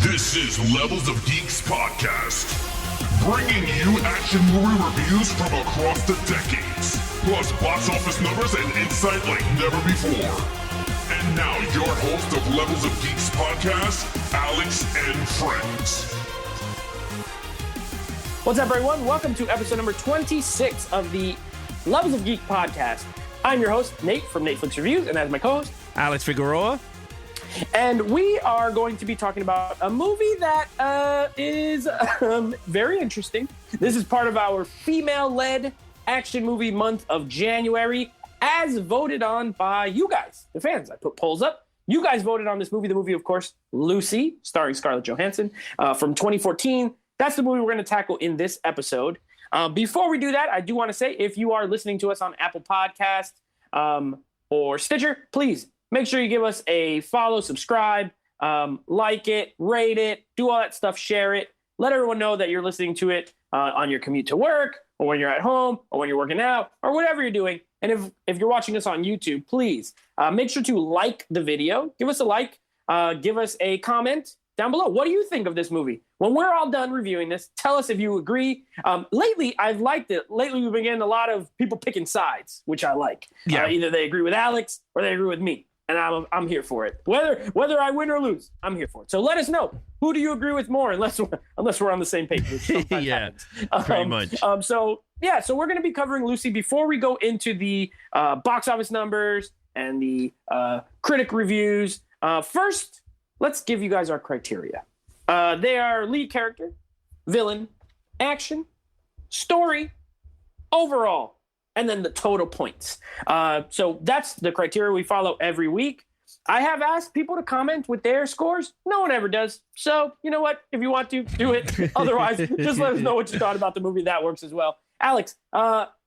This is Levels of Geeks podcast, bringing you action movie reviews from across the decades, plus box office numbers and insight like never before. And now your host of Levels of Geeks podcast, Alex and Friends. What's up, everyone? Welcome to episode number 26 of the Levels of Geek podcast. I'm your host, Nate from Netflix Reviews, and as my co-host, Alex Figueroa. And we are going to be talking about a movie that is very interesting. This is part of our female-led action movie month of January, as voted on by you guys, the fans. I put polls up. You guys voted on this movie. The movie, of course, Lucy, starring Scarlett Johansson, from 2014. That's the movie we're going to tackle in this episode. Before we do that, I do want to say, if you are listening to us on Apple Podcast or Stitcher, please make sure you give us a follow, subscribe, like it, rate it, do all that stuff, share it. Let everyone know that you're listening to it on your commute to work, or when you're at home, or when you're working out, or whatever you're doing. And if you're watching us on YouTube, please make sure to like the video. Give us a like. Give us a comment down below. What do you think of this movie? When we're all done reviewing this, tell us if you agree. Lately, I've liked it. Lately, we've been getting a lot of people picking sides, which I like. Yeah. Either they agree with Alex or they agree with me. And I'm here for it. Whether I win or lose, I'm here for it. So let us know. Who do you agree with more? Unless we're on the same page. Which Yeah, pretty much. So we're going to be covering Lucy. Before we go into the box office numbers and the critic reviews, first, let's give you guys our criteria. They are lead character, villain, action, story, overall, and then the total points. So that's the criteria we follow every week. I have asked people to comment with their scores. No one ever does. So you know what? If you want to, do it. Otherwise, just let us know what you thought about the movie. That works as well. Alex,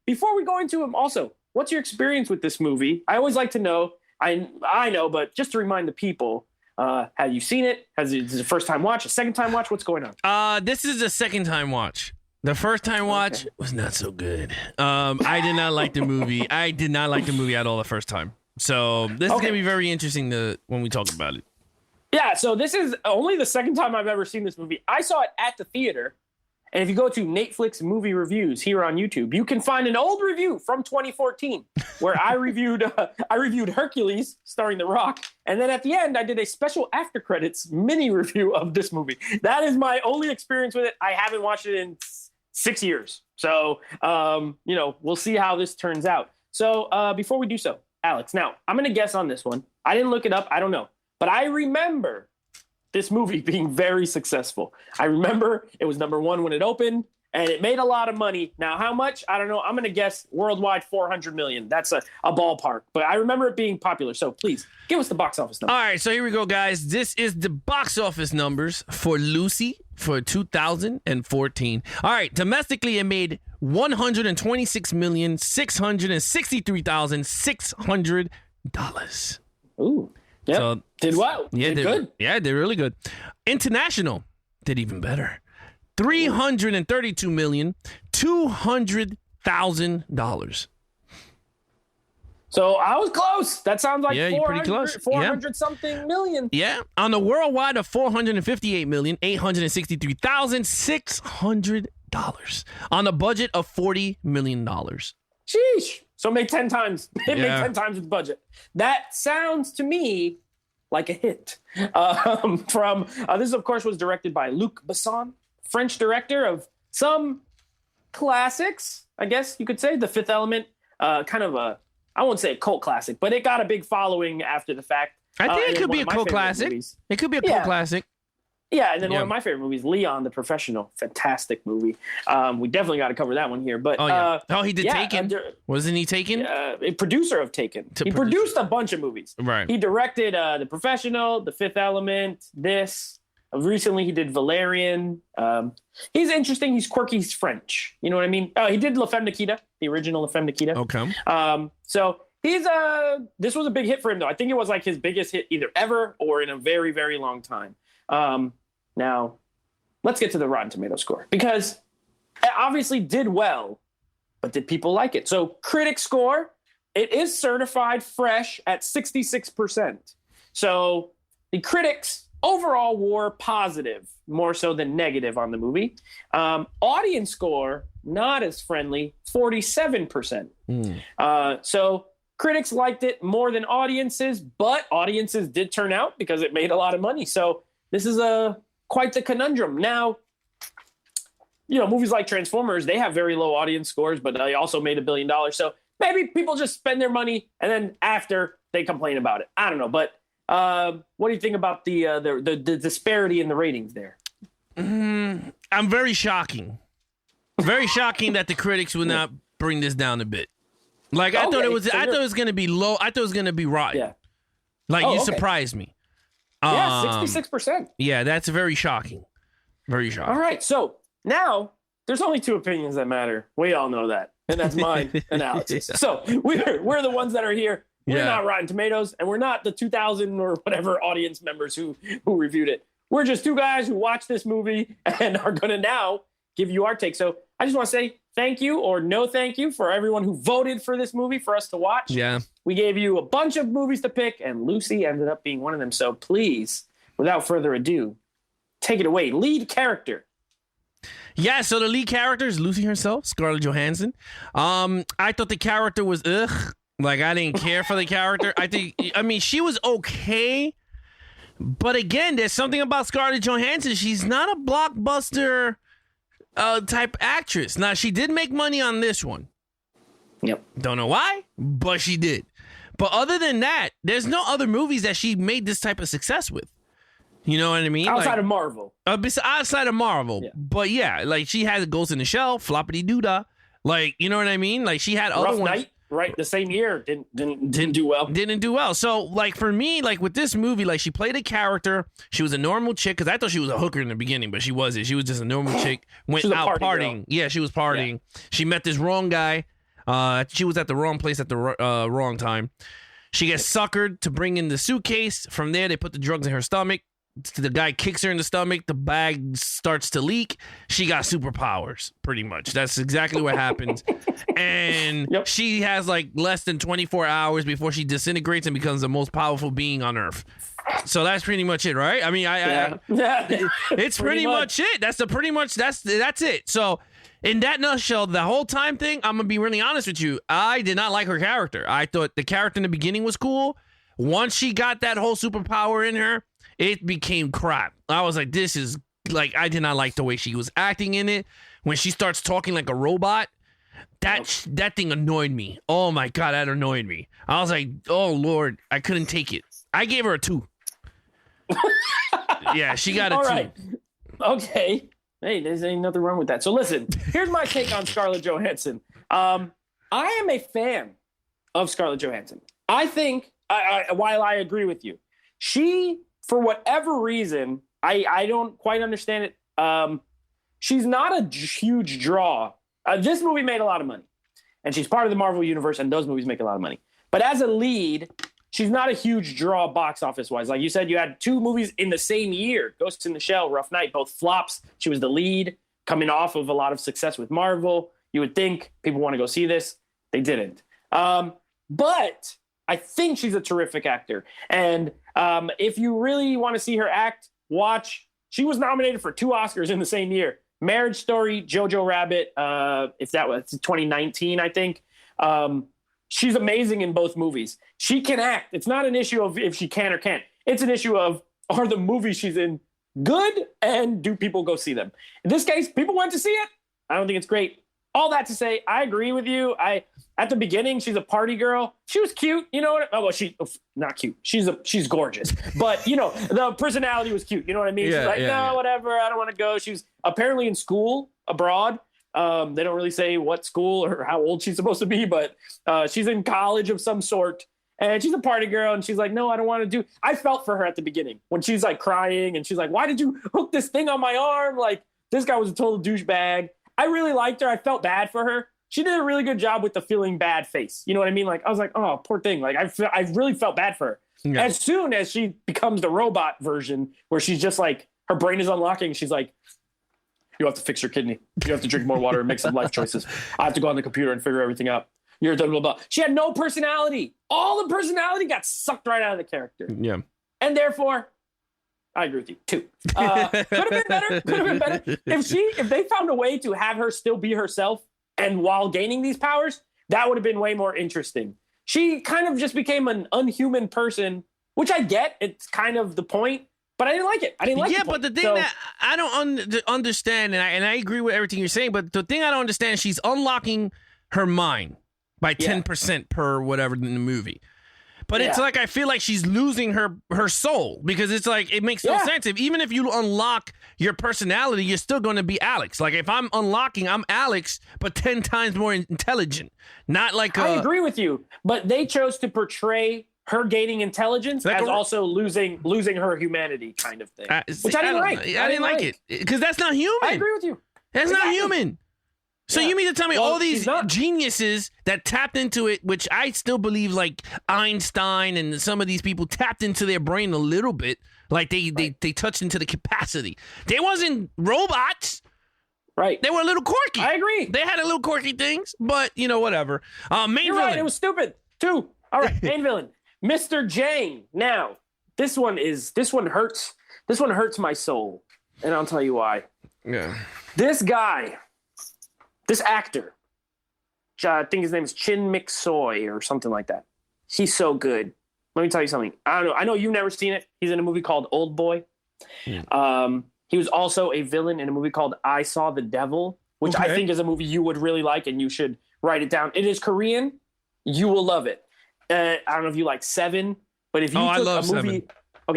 before we go into them, also, what's your experience with this movie? I always like to know. I know, but just to remind the people, have you seen it? Is it a first time watch, a second time watch? What's going on? This is a second time watch. The first time watch was not so good. I did not like the movie. I did not like the movie at all the first time. So this is going to be very interesting when we talk about it. Yeah, so this is only the second time I've ever seen this movie. I saw it at the theater. And if you go to Netflix movie reviews here on YouTube, you can find an old review from 2014 where I reviewed Hercules starring The Rock. And then at the end, I did a special after credits mini review of this movie. That is my only experience with it. I haven't watched it in 6 years. So, we'll see how this turns out. So before we do so, Alex, now I'm going to guess on this one. I didn't look it up. I don't know. But I remember this movie being very successful. I remember it was number one when it opened, and it made a lot of money. Now, how much? I don't know. I'm going to guess worldwide 400 million. That's a ballpark. But I remember it being popular. So please, give us the box office number. All right, so here we go, guys. This is the box office numbers for Lucy for 2014. All right, domestically, it made $126,663,600. Ooh. Yep. So, did well. Yeah, did good. Yeah, did really good. International did even better. $332,200,000. So I was close. That sounds like you're pretty close. 400 something million. Yeah, on the worldwide of $458,863,600. On a budget of $40 million. Sheesh. So make 10 times. It made 10 times its budget. That sounds to me like a hit. This, of course, was directed by Luc Besson, French director of some classics, I guess you could say. The Fifth Element, kind of a, I won't say a cult classic, but it got a big following after the fact. I think it could be a cult classic. Movies. It could be a cult classic. Yeah, and then one of my favorite movies, Leon the Professional. Fantastic movie. We definitely got to cover that one here. But he did Taken. Wasn't he Taken? A producer of Taken. He produced a bunch of movies. Right. He directed The Professional, The Fifth Element, this. Recently, he did Valerian. He's interesting. He's quirky. He's French. You know what I mean? He did La Femme Nikita, the original La Femme Nikita. Okay. So he's this was a big hit for him, though. I think it was like his biggest hit either ever or in a very, very long time. Now, let's get to the Rotten Tomatoes score, because it obviously did well, but did people like it? So critic score, it is certified fresh at 66%. So the critics overall war positive, more so than negative on the movie. Audience score, not as friendly, 47%. So critics liked it more than audiences, but audiences did turn out because it made a lot of money. So this is quite the conundrum. Now, movies like Transformers, they have very low audience scores, but they also made $1 billion. So maybe people just spend their money and then after they complain about it. I don't know. But what do you think about the disparity in the ratings there? I'm very shocking. Very shocking that the critics would not bring this down a bit. Like I thought it was going to be low. I thought it was going to be rotten. Yeah. Like you surprised me. Yeah, 66%. Yeah, that's very shocking. Very shocking. All right, so now there's only two opinions that matter. We all know that, and that's mine and Alex's. Yeah. So we're the ones that are here. We're Yeah. not Rotten Tomatoes, and we're not the 2,000 or whatever audience members who reviewed it. We're just two guys who watched this movie and are going to now give you our take. So I just want to say thank you or no thank you for everyone who voted for this movie for us to watch. Yeah. We gave you a bunch of movies to pick, and Lucy ended up being one of them. So please, without further ado, take it away. Lead character. Yeah, so the lead character is Lucy herself, Scarlett Johansson. I thought the character was ugh. Like, I didn't care for the character. I mean, she was okay. But again, there's something about Scarlett Johansson. She's not a blockbuster type actress. Now, she did make money on this one. Yep. Don't know why, but she did. But other than that, there's no other movies that she made this type of success with. You know what I mean? Outside of Marvel. Outside of Marvel. Yeah. But yeah, like she had Ghost in the Shell, Floppity Doodah. Like, you know what I mean? Like she had other Rough ones. Night, right? The same year. Didn't do well. Didn't do well. So like for me, like with this movie, like she played a character. She was a normal chick because I thought she was a hooker in the beginning, but she wasn't. She was just a normal chick. Went out partying. Girl. Yeah, she was partying. Yeah. She met this wrong guy. She was at the wrong place at the wrong time. She gets suckered to bring in the suitcase. From there, they put the drugs in her stomach. The guy kicks her in the stomach. The bag starts to leak. She got superpowers, pretty much. That's exactly what happens. And she has like less than 24 hours before she disintegrates and becomes the most powerful being on Earth. So that's pretty much it, right? I mean, it's pretty much it. That's it. So in that nutshell, the whole time thing, I'm gonna be really honest with you. I did not like her character. I thought the character in the beginning was cool. Once she got that whole superpower in her, it became crap. I was like, this is like, I did not like the way she was acting in it. When she starts talking like a robot, that thing annoyed me. Oh my God, that annoyed me. I was like, oh Lord, I couldn't take it. I gave her a 2. Yeah, she got a 2. All right. Okay. Hey, there's ain't nothing wrong with that. So listen, here's my take on Scarlett Johansson. I am a fan of Scarlett Johansson. I think, while I agree with you, she, for whatever reason, I don't quite understand it. She's not a huge draw. This movie made a lot of money, and she's part of the Marvel Universe, and those movies make a lot of money. But as a lead, she's not a huge draw box office-wise. Like you said, you had 2 movies in the same year, Ghost in the Shell, Rough Night, both flops. She was the lead, coming off of a lot of success with Marvel. You would think people want to go see this. They didn't. But I think she's a terrific actor. And if you really want to see her act, watch. She was nominated for 2 Oscars in the same year. Marriage Story, Jojo Rabbit, if that was 2019, I think. She's amazing in both movies. She can act. It's not an issue of if she can or can't. It's an issue of, are the movies she's in good, and do people go see them? In this case, people went to see it. I don't think it's great. All that to say, I agree with you. At the beginning, she's a party girl. She was cute. You know what? Oh, well, she's not cute. She's gorgeous. But, the personality was cute. You know what I mean? Yeah, she's like, whatever. I don't want to go. She was apparently in school abroad. They don't really say what school or how old she's supposed to be, but she's in college of some sort. And she's a party girl, and she's like, no, I don't want to do. I felt for her at the beginning when she's like crying, and she's like, why did you hook this thing on my arm? Like, this guy was a total douchebag. I really liked her. I felt bad for her. She did a really good job with the feeling bad face. You know what I mean? Like, I was like, oh, poor thing. Like, I really felt bad for her. Yeah. As soon as she becomes the robot version, where she's just like, her brain is unlocking, she's like, you have to fix your kidney. You have to drink more water and make some life choices. I have to go on the computer and figure everything out. You're blah, blah, blah. She had no personality. All the personality got sucked right out of the character. Yeah. And therefore, I agree with you. 2. Could have been better. Could have been better. If they found a way to have her still be herself and while gaining these powers, that would have been way more interesting. She kind of just became an unhuman person, which I get. It's kind of the point, but I didn't like it. Yeah, but the thing that I don't understand, and I agree with everything you're saying, but the thing I don't understand is she's unlocking her mind by 10% per whatever in the movie. But it's like I feel like she's losing her soul, because it's like it makes no sense. Even if you unlock your personality, you're still going to be Alex. Like if I'm Alex, but 10 times more intelligent. Not like I agree with you, but they chose to portray her gaining intelligence as also losing her humanity kind of thing, which I didn't like. I didn't like it because that's not human. I agree with you. That's not human. So you mean to tell me all these geniuses that tapped into it, which I still believe like Einstein and some of these people tapped into their brain a little bit, like they touched into the capacity. They wasn't robots. Right. They were a little quirky. I agree. They had a little quirky things, but whatever. Main You're villain. right. It was stupid. 2. All right. Main villain, Mr. Jang. Now, this one hurts. This one hurts my soul, and I'll tell you why. Yeah. This guy. This actor, I think his name is Chin Mik Soy or something like that. He's so good. Let me tell you something. I don't know. I know you've never seen it. He's in a movie called Old Boy. Yeah. He was also a villain in a movie called I Saw the Devil, which I think is a movie you would really like, and you should write it down. It is Korean. You will love it. I don't know if you like Seven, but if you took a movie,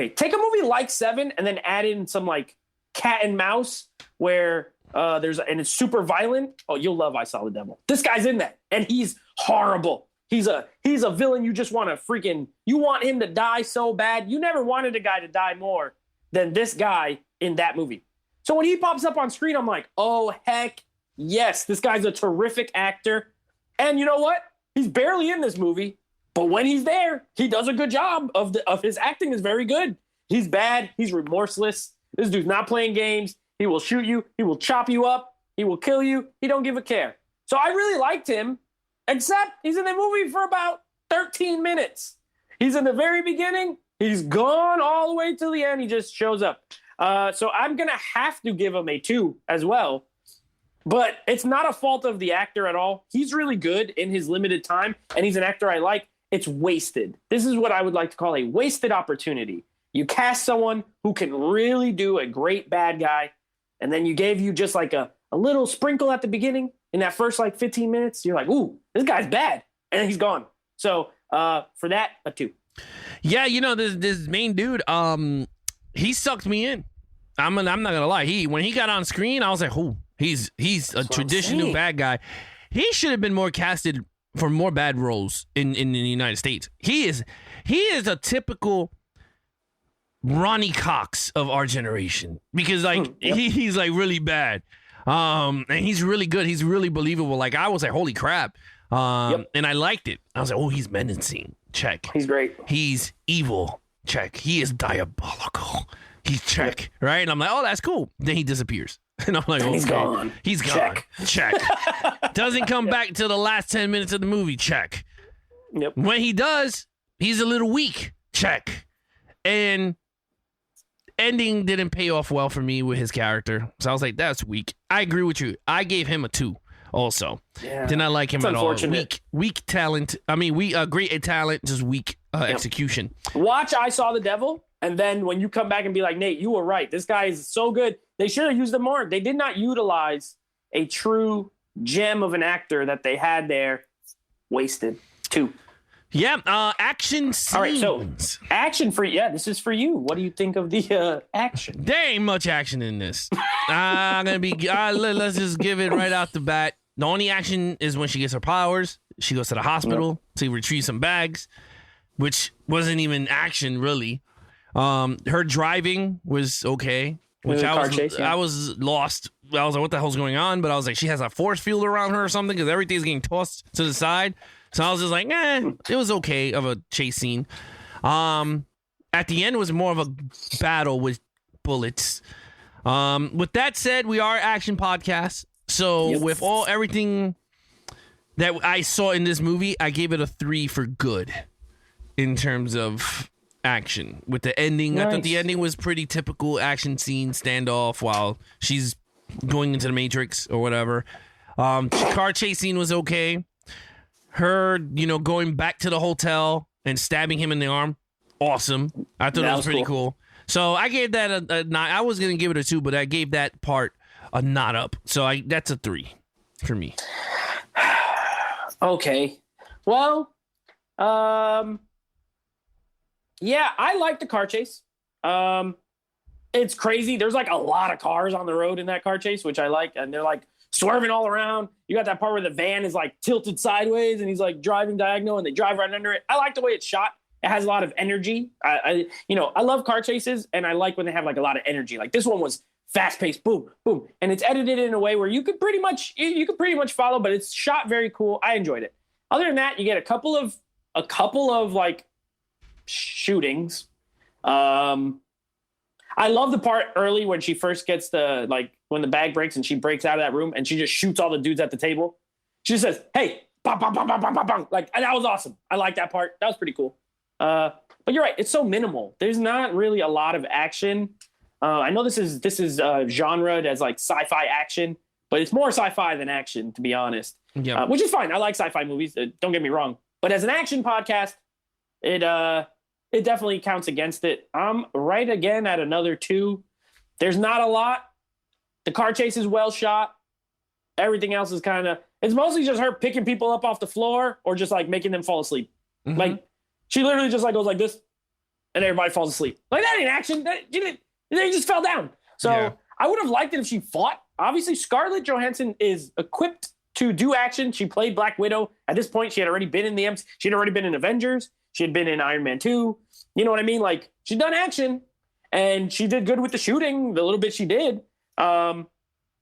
take a movie like Seven and then add in some like cat and mouse where and it's super violent. Oh, you'll love I Saw the Devil. This guy's in that, and he's horrible. He's a villain. You just want to you want him to die so bad. You never wanted a guy to die more than this guy in that movie. So when he pops up on screen, I'm like, oh heck yes, this guy's a terrific actor. And you know what? He's barely in this movie, but when he's there, he does a good job of his acting is very good. He's bad. He's remorseless. This dude's not playing games. He will shoot you. He will chop you up. He will kill you. He don't give a care. So I really liked him, except he's in the movie for about 13 minutes. He's in the very beginning. He's gone all the way to the end. He just shows up. So I'm going to have to give him a 2 as well. But it's not a fault of the actor at all. He's really good in his limited time, and he's an actor I like. It's wasted. This is what I would like to call a wasted opportunity. You cast someone who can really do a great bad guy, and then you gave you just like a little sprinkle at the beginning in that first like 15 minutes. You're like, ooh, this guy's bad. And then he's gone. So for that, a 2. Yeah, this main dude, he sucked me in. I'm not going to lie. When he got on screen, I was like, oh, he's a traditional bad guy. He should have been more casted for more bad roles in the United States. He is a typical Ronnie Cox of our generation, because like he's like really bad, and he's really good. He's really believable. Like I was like, holy crap, and I liked it. I was like, oh, he's menacing. Check. He's great. He's evil. Check. He is diabolical. He's check. Right, and I'm like, oh, that's cool. Then he disappears, and I'm like, okay, he's gone. He's gone. Check. Doesn't come back till the last 10 minutes of the movie. Check. Yep. When he does, he's a little weak. Check. And ending didn't pay off well for me with his character. So I was like, that's weak. I agree with you. I gave him a 2 also. Yeah. Did not like him at all. Weak talent. I mean, great talent, just weak execution. Watch I Saw the Devil, and then when you come back and be like, Nate, you were right. This guy is so good. They should have used him more. They did not utilize a true gem of an actor that they had there. Wasted. 2. Yeah, action scenes. All right, so action for this is for you. What do you think of the action? There ain't much action in this. Let's just give it right out the bat. The only action is when she gets her powers. She goes to the hospital to retrieve some bags, which wasn't even action really. Her driving was okay. Which I was lost. I was like, what the hell's going on? But I was like, she has a force field around her or something, because everything's getting tossed to the side. So I was just like, it was okay of a chase scene. At the end, it was more of a battle with bullets. With that said, we are action podcast. So with everything that I saw in this movie, I gave it a 3 for good in terms of action with the ending. Nice. I thought the ending was pretty typical action scene standoff while she's going into the Matrix or whatever. Car chase scene was okay. Her, going back to the hotel and stabbing him in the arm, awesome. I thought that was pretty cool. So I gave that a 9. I was gonna give it a 2, but I gave that part a not up. So that's a 3 for me. Okay. Well, yeah, I like the car chase. It's crazy. There's like a lot of cars on the road in that car chase, which I like, and they're like swerving all around. You got that part where the van is like tilted sideways and he's like driving diagonal and they drive right under it. I like the way it's shot. It has a lot of energy. I love car chases, and I like when they have like a lot of energy. Like this one was fast paced, boom, boom, and it's edited in a way where you could pretty much follow, but it's shot very cool. I enjoyed it. Other than that, you get a couple of like shootings. I love the part early when she first gets when the bag breaks and she breaks out of that room and she just shoots all the dudes at the table. She just says, "Hey, bang, bang, bang, bang, bang, bang." Like, that was awesome. I like that part. That was pretty cool. But you're right. It's so minimal. There's not really a lot of action. I know this is genred as like sci-fi action, but it's more sci-fi than action, to be honest. Yeah. Which is fine. I like sci-fi movies. Don't get me wrong. But as an action podcast, it definitely counts against it. I'm right again at another 2. There's not a lot. The car chase is well shot. Everything else is it's mostly just her picking people up off the floor or just like making them fall asleep. Mm-hmm. Like she literally just like goes like this and everybody falls asleep. Like that ain't action. They just fell down. So yeah. I would have liked it if she fought. Obviously, Scarlett Johansson is equipped to do action. She played Black Widow. At this point, she had already been in the MC. She had already been in Avengers. She had been in Iron Man 2. You know what I mean? Like, she's done action, and she did good with the shooting, the little bit she did. But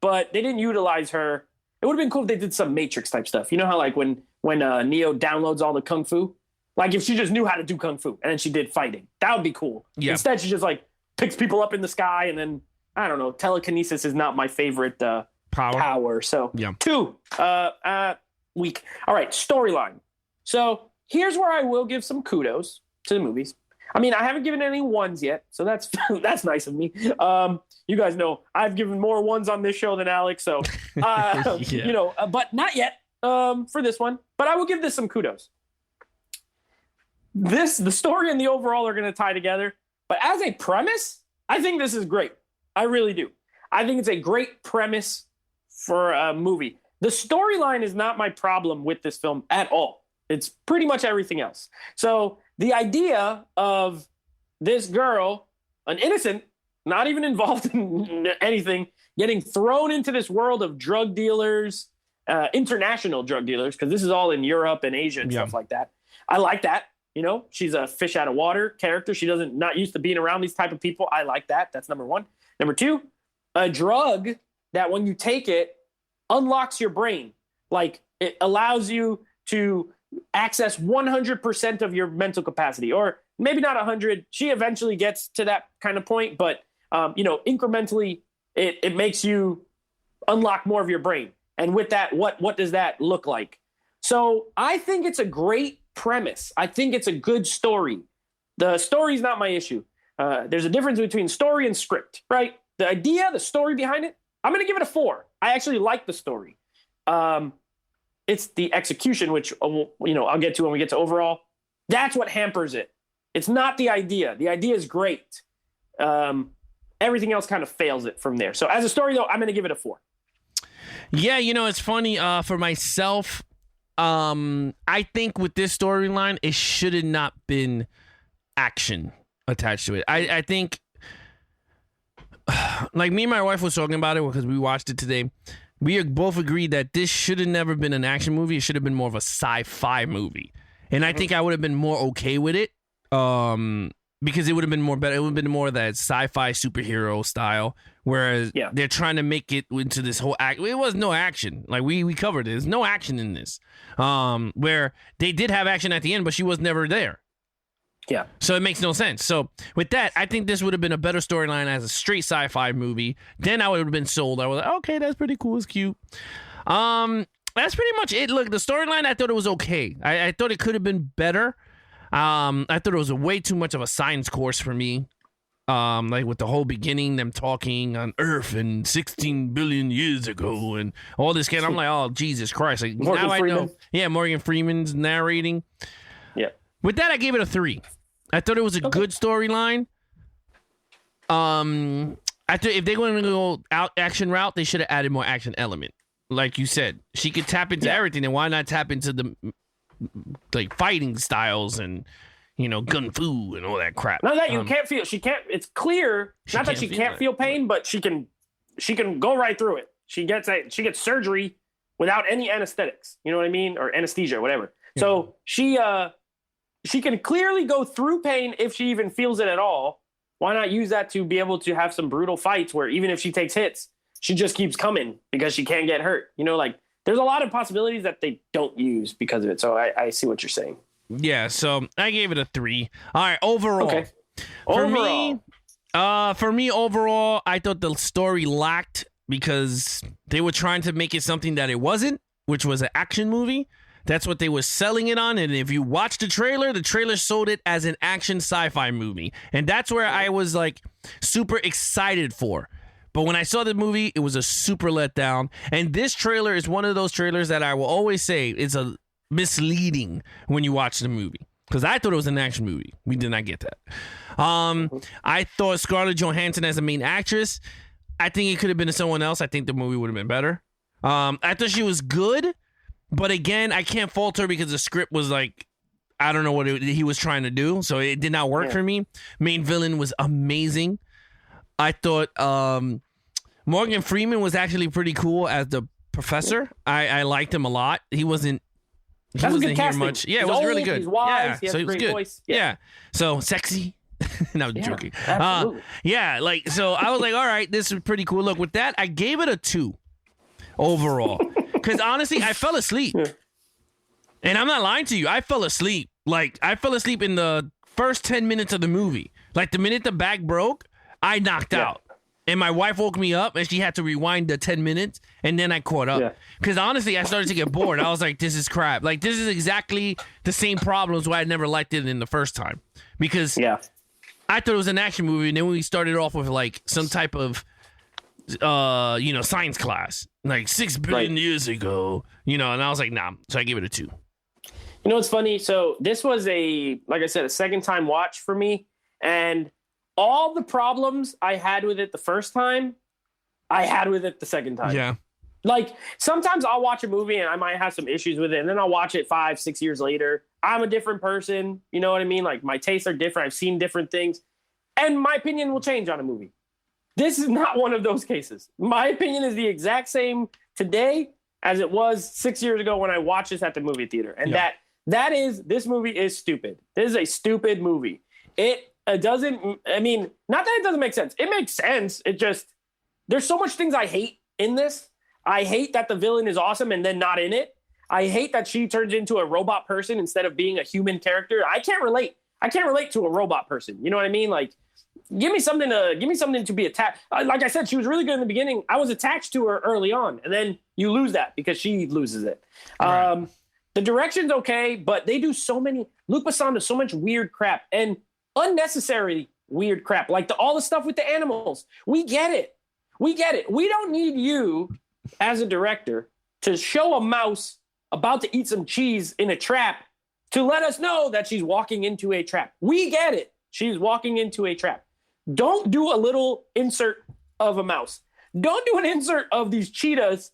they didn't utilize her. It would have been cool if they did some Matrix-type stuff. You know how, like, when Neo downloads all the Kung Fu? Like, if she just knew how to do Kung Fu, and then she did fighting. That would be cool. Yeah. Instead, she just, like, picks people up in the sky, and then, I don't know, telekinesis is not my favorite power. So, yeah. 2. Weak. All right, storyline. So, here's where I will give some kudos to the movies. I mean, I haven't given any 1s yet, so that's nice of me. You guys know I've given more 1s on this show than Alex, so yeah. But not yet for this one. But I will give this some kudos. The story and the overall are going to tie together, but as a premise, I think this is great. I really do. I think it's a great premise for a movie. The storyline is not my problem with this film at all. It's pretty much everything else. So the idea of this girl, an innocent, not even involved in anything, getting thrown into this world of drug dealers, international drug dealers, because this is all in Europe and Asia and stuff like that. I like that. You know, she's a fish out of water character. She not used to being around these type of people. I like that. That's number 1. Number 2, a drug that when you take it unlocks your brain. Like, it allows you to access 100% of your mental capacity, or maybe not 100. She eventually gets to that kind of point, but incrementally it makes you unlock more of your brain. And with that, what does that look like? So I think it's a great premise. I think it's a good story. The story is not my issue. There's a difference between story and script, right? The idea, the story behind it, I'm going to give it a 4. I actually like the story. It's the execution, which, I'll get to when we get to overall. That's what hampers it. It's not the idea. The idea is great. Everything else kind of fails it from there. So as a story, though, I'm going to give it a 4. Yeah, it's funny. For myself, I think with this storyline, it should have not been action attached to it. I think, like me and my wife was talking about it because we watched it today. We both agreed that this should have never been an action movie. It should have been more of a sci-fi movie. And I think I would have been more okay with it because it would have been more better. It would have been more of that sci-fi superhero style, whereas they're trying to make it into this whole act. It was no action. Like we covered it. There's no action in this. Where they did have action at the end, but she was never there. Yeah. So it makes no sense. So with that, I think this would have been a better storyline as a straight sci-fi movie. Then I would have been sold. I was like, okay, that's pretty cool. It's cute. That's pretty much it. Look, the storyline, I thought it was okay. I thought it could have been better. I thought it was way too much of a science course for me. Like with the whole beginning, them talking on Earth and 16 billion years ago and all this kind. I'm like, oh, Jesus Christ. Like, Morgan now Freeman. I know. Yeah, Morgan Freeman's narrating. Yeah. With that, I gave it a 3. I thought it was a good storyline. I thought if they're going to go out action route, they should have added more action element. Like you said, she could tap into everything, and why not tap into the like fighting styles and gun fu and all that crap. Not that you can't feel. She can't. It's clear. Not that she can't feel pain, but she can go right through it. She gets surgery without any anesthetics. You know what I mean, or anesthesia, or whatever. Yeah. So she can clearly go through pain if she even feels it at all. Why not use that to be able to have some brutal fights where even if she takes hits, she just keeps coming because she can't get hurt. Like there's a lot of possibilities that they don't use because of it. So I see what you're saying. Yeah, so I gave it a 3. All right, overall. Okay. For me, overall, I thought the story lacked because they were trying to make it something that it wasn't, which was an action movie. That's what they were selling it on. And if you watch the trailer sold it as an action sci-fi movie. And that's where I was like super excited for. But when I saw the movie, it was a super letdown. And this trailer is one of those trailers that I will always say is a misleading when you watch the movie, because I thought it was an action movie. We did not get that. I thought Scarlett Johansson as a main actress, I think it could have been someone else. I think the movie would have been better. I thought she was good, but again, I can't fault her because the script was like, I don't know what he was trying to do, so it did not work for me. Main villain was amazing. I thought Morgan Freeman was actually pretty cool as the professor. I liked him a lot. He wasn't That's a good here casting. much. Yeah, he's it was old, really good. He's wise. He has so a he was great good. voice. Yeah. So sexy. No, I'm joking. Absolutely. Like, so I was like, all right, this is pretty cool. Look, with that, I gave it a 2 overall. Because honestly, I fell asleep. And I'm not lying to you. I fell asleep. Like, I fell asleep in the first 10 minutes of the movie. Like, the minute the back broke, I knocked out. And my wife woke me up, and she had to rewind the 10 minutes, and then I caught up. Because honestly, I started to get bored. I was like, this is crap. Like, this is exactly the same problems why I never liked it in the first time. Because I thought it was an action movie, and then we started off with, like, some type of, science class. Like, 6 billion years ago. And I was like, nah. So I gave it a 2. You know what's funny? So this was like I said, a second time watch for me. And all the problems I had with it the first time, I had with it the second time. Yeah. Like, sometimes I'll watch a movie and I might have some issues with it, and then I'll watch it 5-6 years later. I'm a different person. You know what I mean? Like, my tastes are different. I've seen different things. And my opinion will change on a movie. This is not one of those cases. My opinion is the exact same today as it was 6 years ago when I watched this at the movie theater. And that is, this movie is stupid. This is a stupid movie. It doesn't, I mean, not that it doesn't make sense. It makes sense. It just, there's so much things I hate in this. I hate that the villain is awesome and then not in it. I hate that she turns into a robot person instead of being a human character. I can't relate to a robot person. You know what I mean? Like, give me something to be attached. Like I said, she was really good in the beginning. I was attached to her early on, and then you lose that because she loses it. Right. The direction's okay, but they do so many. Luc Besson does so much weird crap and unnecessary weird crap, like all the stuff with the animals. We get it. We don't need you as a director to show a mouse about to eat some cheese in a trap to let us know that she's walking into a trap. We get it. She's walking into a trap. Don't do a little insert of a mouse. Don't do an insert of these cheetahs,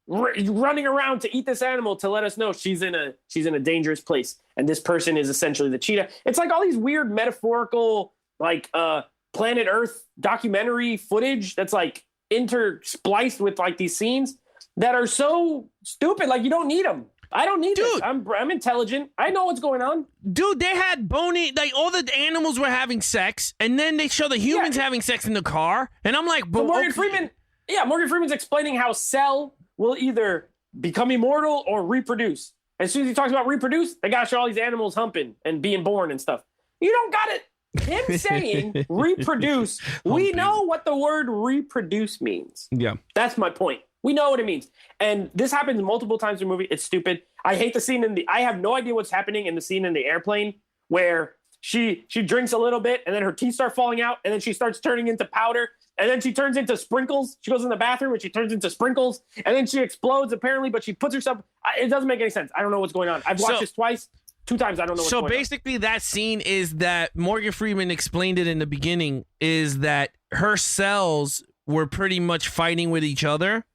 running around to eat this animal to let us know she's in a dangerous place. And this person is essentially the cheetah. It's like all these weird metaphorical, like Planet Earth documentary footage that's like interspliced with like these scenes that are so stupid. Like, you don't need them. I don't need this. I'm intelligent. I know what's going on. Dude, they had bony, like all the animals were having sex, and then they show the humans having sex in the car. And I'm like, but Morgan Freeman's explaining how Cell will either become immortal or reproduce. As soon as he talks about reproduce, they got to show all these animals humping and being born and stuff. You don't got it. Him saying reproduce, we know what the word reproduce means. Yeah. That's my point. We know what it means. And this happens multiple times in the movie. It's stupid. I hate the scene I have no idea what's happening in the scene in the airplane where she drinks a little bit and then her teeth start falling out and then she starts turning into powder and then she turns into sprinkles. She goes in the bathroom and she turns into sprinkles and then she explodes apparently, but she puts herself. It doesn't make any sense. I don't know what's going on. I've watched this twice. 2 times. I don't know what's going on. So basically that scene is that Morgan Freeman explained it in the beginning is that her cells were pretty much fighting with each other.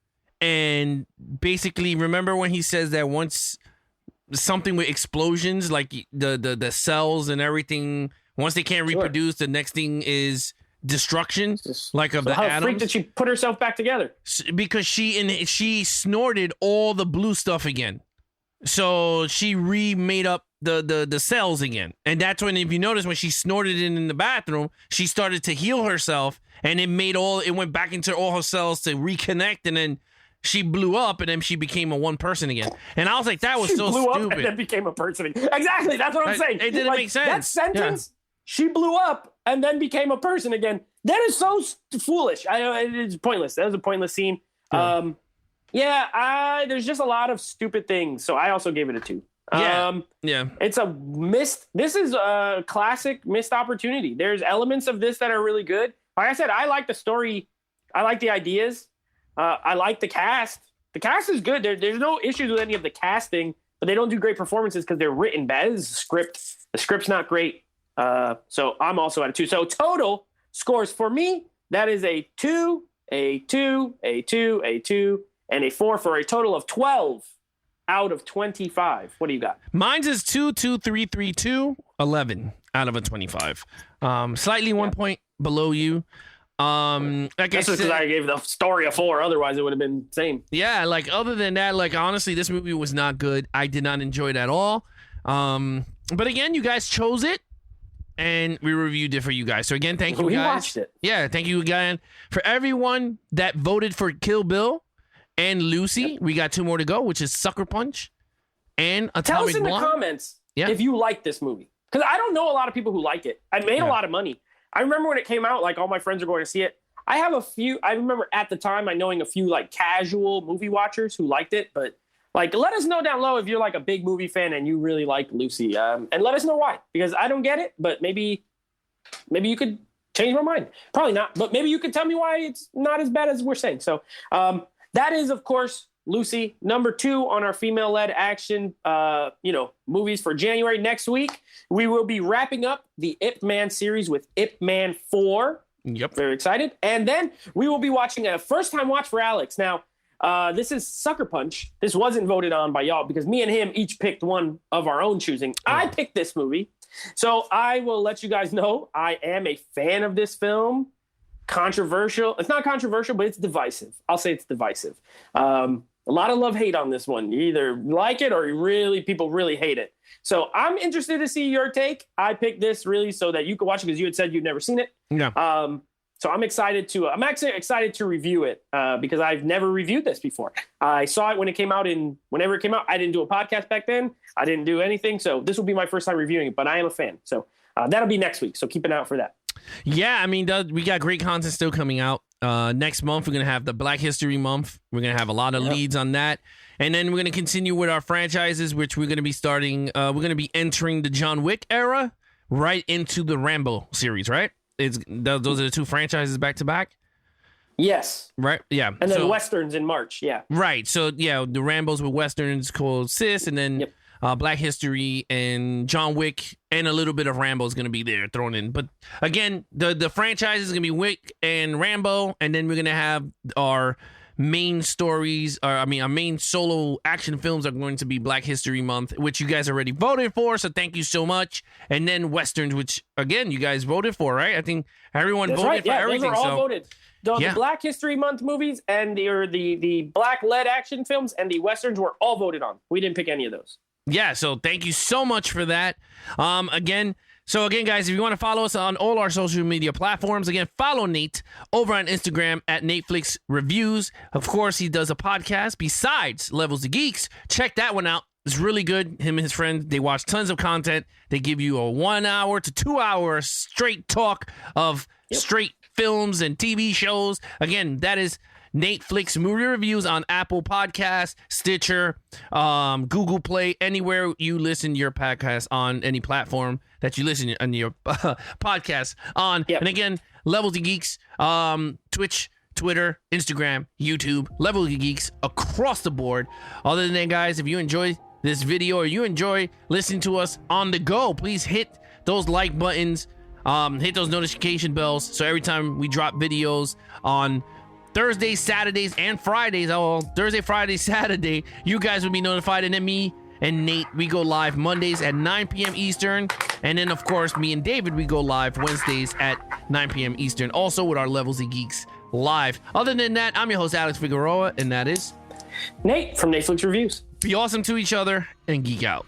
And basically, remember when he says that once something with explosions, like the cells and everything, once they can't reproduce, the next thing is destruction, like of the atoms. How freak did she put herself back together? Because she snorted all the blue stuff again. So she remade up the cells again. And that's when, if you notice, when she snorted it in the bathroom, she started to heal herself and it went back into all her cells to reconnect, and then she blew up, and then she became a one person again. And I was like, that was so stupid. She blew up and then became a person again. Exactly, that's what I'm saying. It didn't make sense. That sentence, she blew up and then became a person again. That is so foolish. It's pointless. That was a pointless scene. Yeah. There's just a lot of stupid things. So I also gave it a 2. Yeah. It's this is a classic missed opportunity. There's elements of this that are really good. Like I said, I like the story. I like the ideas. I like the cast. The cast is good. There's no issues with any of the casting, but they don't do great performances because they're written bad. This is a script. The script's not great. So I'm also at a 2. So total scores for me, that is a 2, a 2, a 2, a 2, and a 4 for a total of 12 out of 25. What do you got? Mine's is 2, 2, 3, 3, 2, 11 out of a 25. Slightly 1 point below you. That's just because I gave the story a 4. Otherwise, it would have been the same. Yeah, like other than that, like honestly, this movie was not good. I did not enjoy it at all. But again, you guys chose it, and we reviewed it for you guys. So again, thank you guys. We watched it. Yeah, thank you again for everyone that voted for Kill Bill and Lucy. Yep. We got 2 more to go, which is Sucker Punch and Atomic Blonde. Tell us in the comments if you like this movie, because I don't know a lot of people who like it. I made a lot of money. I remember when it came out, like all my friends are going to see it. I remember at the time knowing a few like casual movie watchers who liked it, but like let us know down low if you're like a big movie fan and you really like Lucy, and let us know why, because I don't get it, but maybe you could change my mind. Probably not, but maybe you could tell me why it's not as bad as we're saying. So that is, of course, Lucy, number 2 on our female-led action, movies for January. Next week, we will be wrapping up the Ip Man series with Ip Man 4. Yep. Very excited. And then we will be watching a first-time watch for Alex. Now, this is Sucker Punch. This wasn't voted on by y'all because me and him each picked one of our own choosing. I picked this movie. So I will let you guys know I am a fan of this film. Controversial. It's not controversial, but it's divisive. I'll say it's divisive. A lot of love-hate on this one. You either like it or people really hate it. So I'm interested to see your take. I picked this really so that you could watch it because you had said you'd never seen it. Yeah. So I'm actually excited to review it because I've never reviewed this before. I saw it whenever it came out. I didn't do a podcast back then. I didn't do anything. So this will be my first time reviewing it, but I am a fan. So that'll be next week. So keep an eye out for that. Yeah, I mean, we got great content still coming out. Next month, we're going to have the Black History Month. We're going to have a lot of leads on that. And then we're going to continue with our franchises, which we're going to be starting. We're going to be entering the John Wick era right into the Rambo series, right? Those are the 2 franchises back to back? Yes. Right? Yeah. And then Westerns in March, yeah. Right. So, yeah, the Rambos with Westerns called Sis, and then Black History and John Wick and a little bit of Rambo is going to be there thrown in. But again, the franchise is going to be Wick and Rambo, and then we're going to have our main stories, our main solo action films are going to be Black History Month, which you guys already voted for, so thank you so much. And then Westerns, which, again, you guys voted for, right? I think everyone voted for everything. Those are all voted. The Black History Month movies and the Black-led action films and the Westerns were all voted on. We didn't pick any of those. Yeah, so thank you so much for that. Again, guys, if you want to follow us on all our social media platforms, again, follow Nate over on Instagram at Netflix Reviews. Of course, he does a podcast besides Levels of Geeks. Check that one out. It's really good. Him and his friends, they watch tons of content. They give you a 1 hour to 2 hour straight talk of straight films and TV shows. Again, that is Netflix movie reviews on Apple Podcasts, Stitcher, Google Play, anywhere you listen to your podcast on any platform that you listen on your podcast on. Yep. And again, Levels of Geeks, Twitch, Twitter, Instagram, YouTube, Levels of Geeks across the board. Other than that, guys, if you enjoy this video or you enjoy listening to us on the go, please hit those like buttons, hit those notification bells, so every time we drop videos on Thursdays, Saturdays, and Fridays, Thursday, Friday, Saturday, you guys will be notified. And then me and Nate, we go live Mondays at 9 p.m. Eastern. And then, of course, me and David, we go live Wednesdays at 9 p.m. Eastern, also with our Levels of Geeks live. Other than that, I'm your host, Alex Figueroa, and that is Nate from Netflix Reviews. Be awesome to each other and geek out.